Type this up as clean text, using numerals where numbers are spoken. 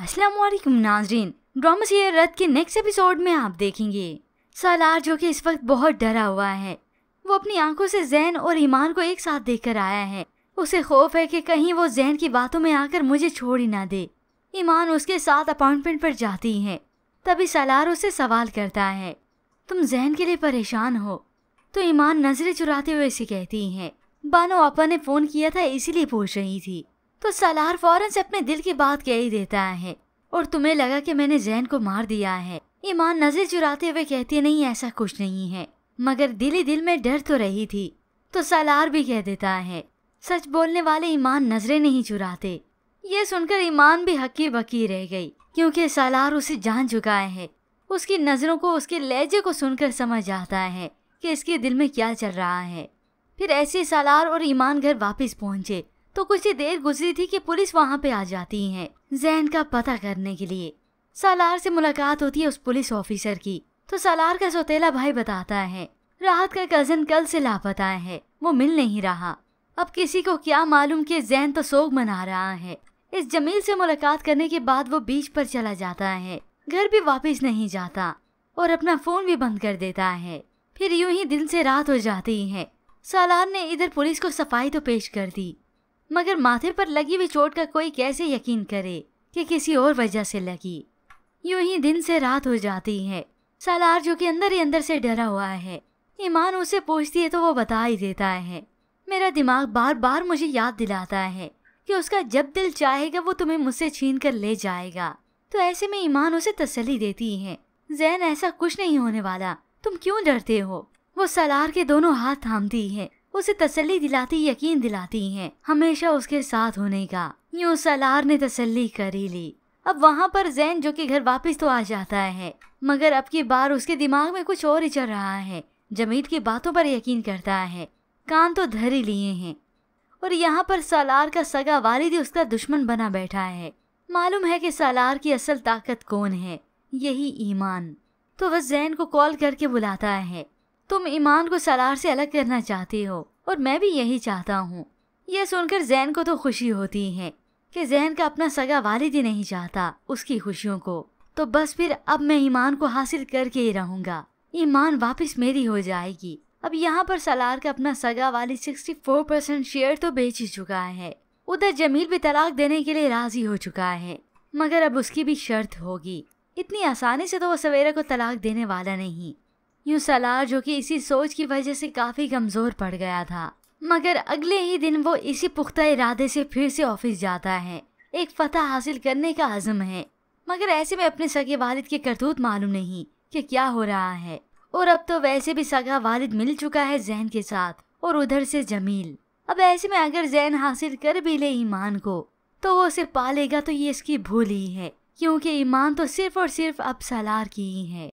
अस्सलाम वालेकुम नाज़रीन, ड्रामा सीरियल रद्द के नेक्स्ट एपिसोड में आप देखेंगे सालार जो कि इस वक्त बहुत डरा हुआ है। वो अपनी आंखों से जैन और ईमान को एक साथ देखकर आया है। उसे खौफ है कि कहीं वो जैन की बातों में आकर मुझे छोड़ ही ना दे। ईमान उसके साथ अपॉइंटमेंट पर जाती है। तभी सालार उसे सवाल करता है, तुम जैन के लिए परेशान हो? तो ईमान नजरें चुराते हुए उसे कहती है, बानो आपा ने फोन किया था इसीलिए पूछ रही थी। तो सालार फौरन से अपने दिल की बात कह ही देता है, और तुम्हें लगा कि मैंने जैन को मार दिया है? ईमान नजर चुराते हुए कहती है, नहीं ऐसा कुछ नहीं है, मगर दिल ही दिल में डर तो रही थी। तो सालार भी कह देता है, सच बोलने वाले ईमान नजरें नहीं चुराते। ये सुनकर ईमान भी हक्की बक्की रह गई, क्योंकि सालार उसे जान चुका है। उसकी नजरों को, उसके लहजे को सुनकर समझ आता है कि इसके दिल में क्या चल रहा है। फिर ऐसे सालार और ईमान घर वापस पहुंचे तो कुछ ही देर गुजरी थी कि पुलिस वहां पे आ जाती है जैन का पता करने के लिए। सालार से मुलाकात होती है उस पुलिस ऑफिसर की। तो सालार का सौतेला भाई बताता है, राहत का कजन कल से लापता है, वो मिल नहीं रहा। अब किसी को क्या मालूम कि जैन तो सोग मना रहा है। इस जमील से मुलाकात करने के बाद वो बीच पर चला जाता है, घर भी वापस नहीं जाता और अपना फोन भी बंद कर देता है। फिर यूं ही दिन से रात हो जाती है। सालार ने इधर पुलिस को सफाई तो पेश कर दी, मगर माथे पर लगी हुई चोट का कोई कैसे यकीन करे कि किसी और वजह से लगी। यूं ही दिन से रात हो जाती है। सालार जो कि अंदर ही अंदर से डरा हुआ है। ईमान उसे पूछती है तो वो बता ही देता है, मेरा दिमाग बार बार मुझे याद दिलाता है कि उसका जब दिल चाहेगा वो तुम्हें मुझसे छीन कर ले जाएगा। तो ऐसे में ईमान उसे तसल्ली देती है, जैन ऐसा कुछ नहीं होने वाला, तुम क्यों डरते हो? वो सालार के दोनों हाथ थामती है, उसे तसल्ली दिलाती, यकीन दिलाती है हमेशा उसके साथ होने का। यूं सालार ने तसल्ली कर ही ली। अब वहाँ पर जैन जो कि घर वापस तो आ जाता है, मगर अब की बार उसके दिमाग में कुछ और ही चल रहा है। जमील की बातों पर यकीन करता है, कान तो धर ही लिए हैं। और यहाँ पर सालार का सगा वालिद उसका दुश्मन बना बैठा है। मालूम है कि सालार की असल ताकत कौन है, यही ईमान। तो वह जैन को कॉल करके बुलाता है, तुम ईमान को सालार से अलग करना चाहती हो और मैं भी यही चाहता हूँ। यह सुनकर जैन को तो खुशी होती है कि जैन का अपना सगा वालिद ही नहीं चाहता उसकी खुशियों को। तो बस फिर अब मैं ईमान को हासिल करके ही रहूंगा, ईमान वापस मेरी हो जाएगी। अब यहाँ पर सालार का अपना सगा वालिद 64% शेयर तो बेच ही चुका है। उधर जमील भी तलाक देने के लिए राजी हो चुका है, मगर अब उसकी भी शर्त होगी। इतनी आसानी से तो वो सवेरा को तलाक देने वाला नहीं। यूं सालार जो कि इसी सोच की वजह से काफी कमजोर पड़ गया था, मगर अगले ही दिन वो इसी पुख्ता इरादे से फिर से ऑफिस जाता है। एक फतह हासिल करने का अज़म है, मगर ऐसे में अपने सगे वालिद के करतूत मालूम नहीं कि क्या हो रहा है। और अब तो वैसे भी सगा वालिद मिल चुका है जैन के साथ, और उधर से जमील। अब ऐसे में अगर जैन हासिल कर भी ले ईमान को तो वो उसे पालेगा तो ये इसकी भूल ही है, क्योंकि ईमान तो सिर्फ और सिर्फ अब सालार की ही है।